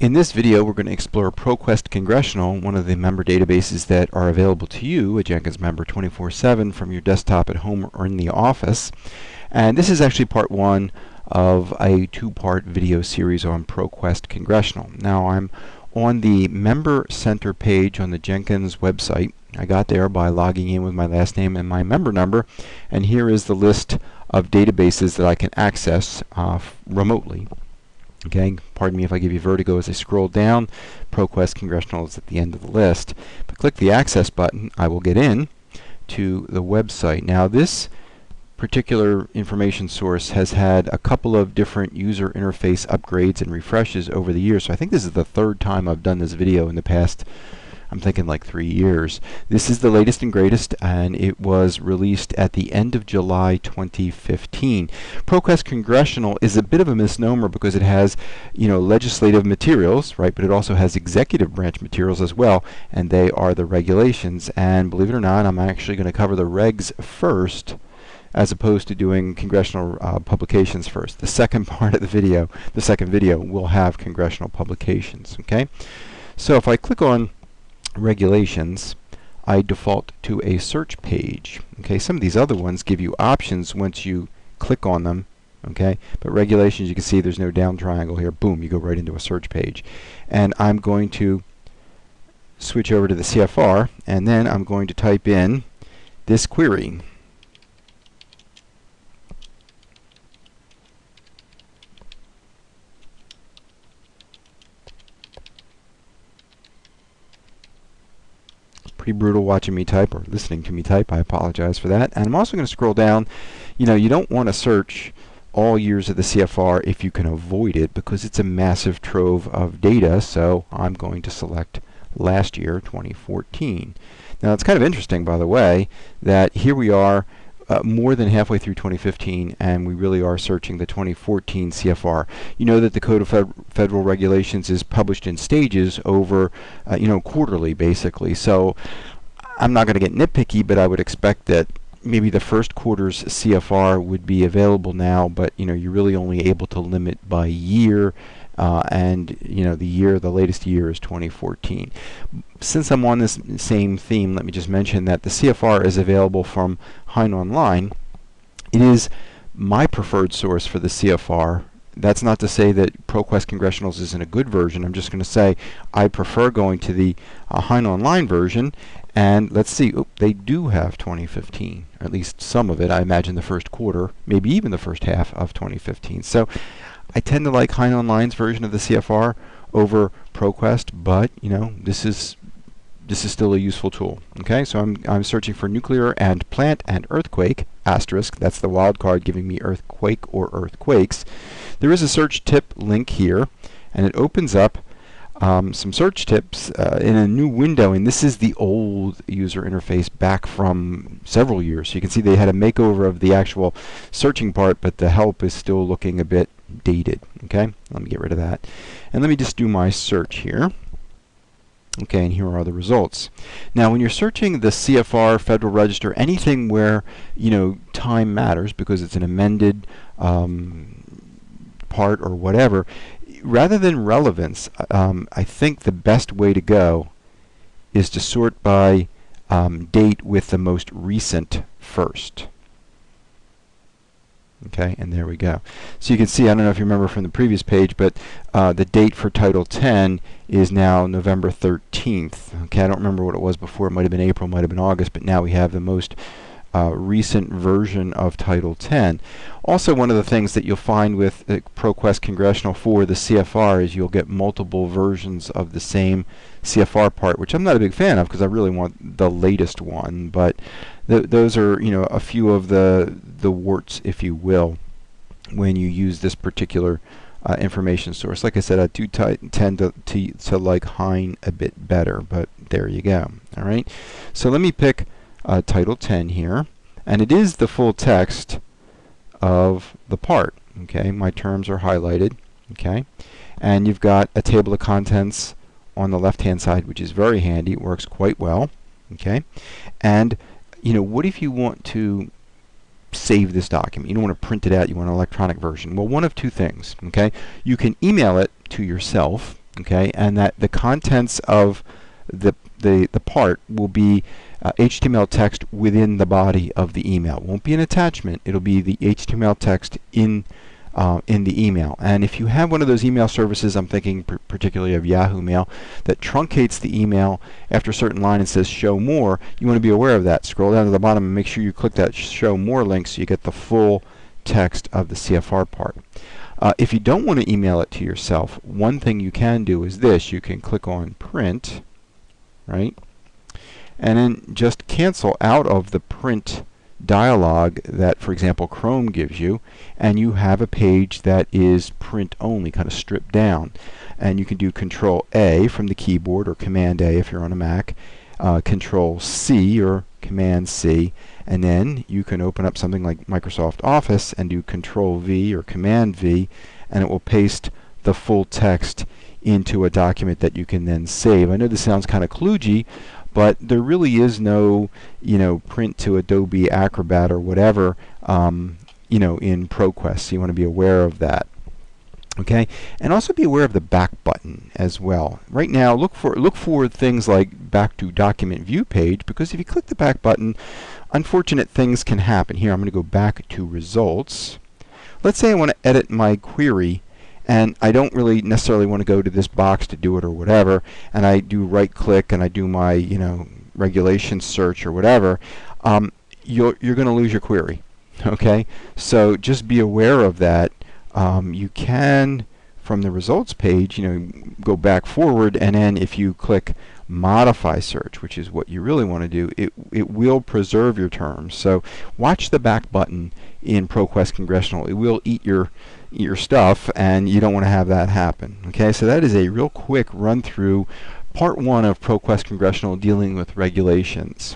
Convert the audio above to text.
In this video, we're going to explore ProQuest Congressional, one of the member databases that are available to you, a Jenkins member, 24/7 from your desktop at home or in the office. And this is actually part one of a two-part video series on ProQuest Congressional. Now, I'm on the Member Center page on the Jenkins website. I got there by logging in with my last name and my member number, and here is the list of databases that I can access remotely. Okay, pardon me if I give you vertigo as I scroll down. ProQuest Congressional is at the end of the list. If I click the Access button, I will get in to the website. Now, this particular information source has had a couple of different user interface upgrades and refreshes over the years. So I think this is the third time I've done this video in the past, I'm thinking like 3 years. This is the latest and greatest, and it was released at the end of July 2015. ProQuest Congressional is a bit of a misnomer because it has, legislative materials, right? But it also has executive branch materials as well, and they are the regulations. And believe it or not, I'm actually going to cover the regs first, as opposed to doing congressional publications first. The second part of the video, the second video, will have congressional publications. Okay, so if I click on regulations, I default to a search page. Okay, some of these other ones give you options once you click on them. Okay, but regulations, you can see there's no down triangle here. Boom, you go right into a search page. And I'm going to switch over to the CFR, and then I'm going to type in this query. Pretty brutal watching me type or listening to me type. I apologize for that. And I'm also going to scroll down. You don't want to search all years of the CFR if you can avoid it, because it's a massive trove of data. So I'm going to select last year, 2014. Now, it's kind of interesting, by the way, that here we are more than halfway through 2015, and we really are searching the 2014 CFR. You know that the Code of Federal Regulations is published in stages over, quarterly, basically. So I'm not going to get nitpicky, but I would expect that maybe the first quarter's CFR would be available now, but you're really only able to limit by year. And the latest year is 2014. Since I'm on this same theme, let me just mention that the CFR is available from Heinonline. It is my preferred source for the CFR. That's not to say that ProQuest Congressional's isn't a good version. I'm just going to say I prefer going to the Heinonline version. And let's see, they do have 2015, or at least some of it. I imagine the first quarter, maybe even the first half of 2015. So I tend to like Heinonline's version of the CFR over ProQuest, but this is still a useful tool. Okay, so I'm searching for nuclear and plant and earthquake asterisk. That's the wild card giving me earthquake or earthquakes. There is a search tip link here, and it opens up some search tips in a new window, and this is the old user interface back from several years. So you can see they had a makeover of the actual searching part, but the help is still looking a bit dated. Okay, let me get rid of that, and let me just do my search here. Okay, and here are the results. Now, when you're searching the CFR, Federal Register, anything where time matters because it's an amended part or whatever, rather than relevance, I think the best way to go is to sort by date with the most recent first. Okay, and there we go. So you can see, I don't know if you remember from the previous page, but the date for Title 10 is now November 13th. Okay, I don't remember what it was before. It might have been April, might have been August, but now we have the most recent version of Title 10. Also, one of the things that you'll find with ProQuest Congressional for the CFR is you'll get multiple versions of the same CFR part, which I'm not a big fan of because I really want the latest one. But those are a few of the warts, if you will, when you use this particular information source. Like I said, I do tend to like Hein a bit better, but there you go. All right, so let me pick Title 10 here, and it is the full text of the part. Okay, my terms are highlighted. Okay, and you've got a table of contents on the left hand side, which is very handy. It works quite well. Okay, and what if you want to save this document? You don't want to print it out, you want an electronic version. Well, one of two things. Okay, you can email it to yourself, okay, and that the contents of the part will be HTML text within the body of the email. It won't be an attachment. It'll be the HTML text in the email. And if you have one of those email services, I'm thinking particularly of Yahoo Mail, that truncates the email after a certain line and says show more, you want to be aware of that. Scroll down to the bottom and make sure you click that show more link so you get the full text of the CFR part. If you don't want to email it to yourself, one thing you can do is this. You can click on print, right? And then just cancel out of the print dialog that, for example, Chrome gives you, and you have a page that is print only, kind of stripped down. And you can do Control A from the keyboard, or Command A if you're on a Mac, Control C or Command C, and then you can open up something like Microsoft Office and do Control V or Command V, and it will paste the full text into a document that you can then save. I know this sounds kind of kludgy, but there really is no, print to Adobe Acrobat or whatever, in ProQuest. So you want to be aware of that. Okay, and also be aware of the back button as well. Right now, look for things like back to document view page, because if you click the back button, unfortunate things can happen. Here, I'm going to go back to results. Let's say I want to edit my query, and I don't really necessarily want to go to this box to do it or whatever, and I do right click and I do my regulation search or whatever, you're going to lose your query. Okay, so just be aware of that. You can, from the results page, go back forward, and then if you click modify search, which is what you really want to do, it will preserve your terms. So watch the back button in ProQuest Congressional. It will eat your stuff, and you don't want to have that happen. Okay, so that is a real quick run through part 1 of ProQuest Congressional dealing with regulations.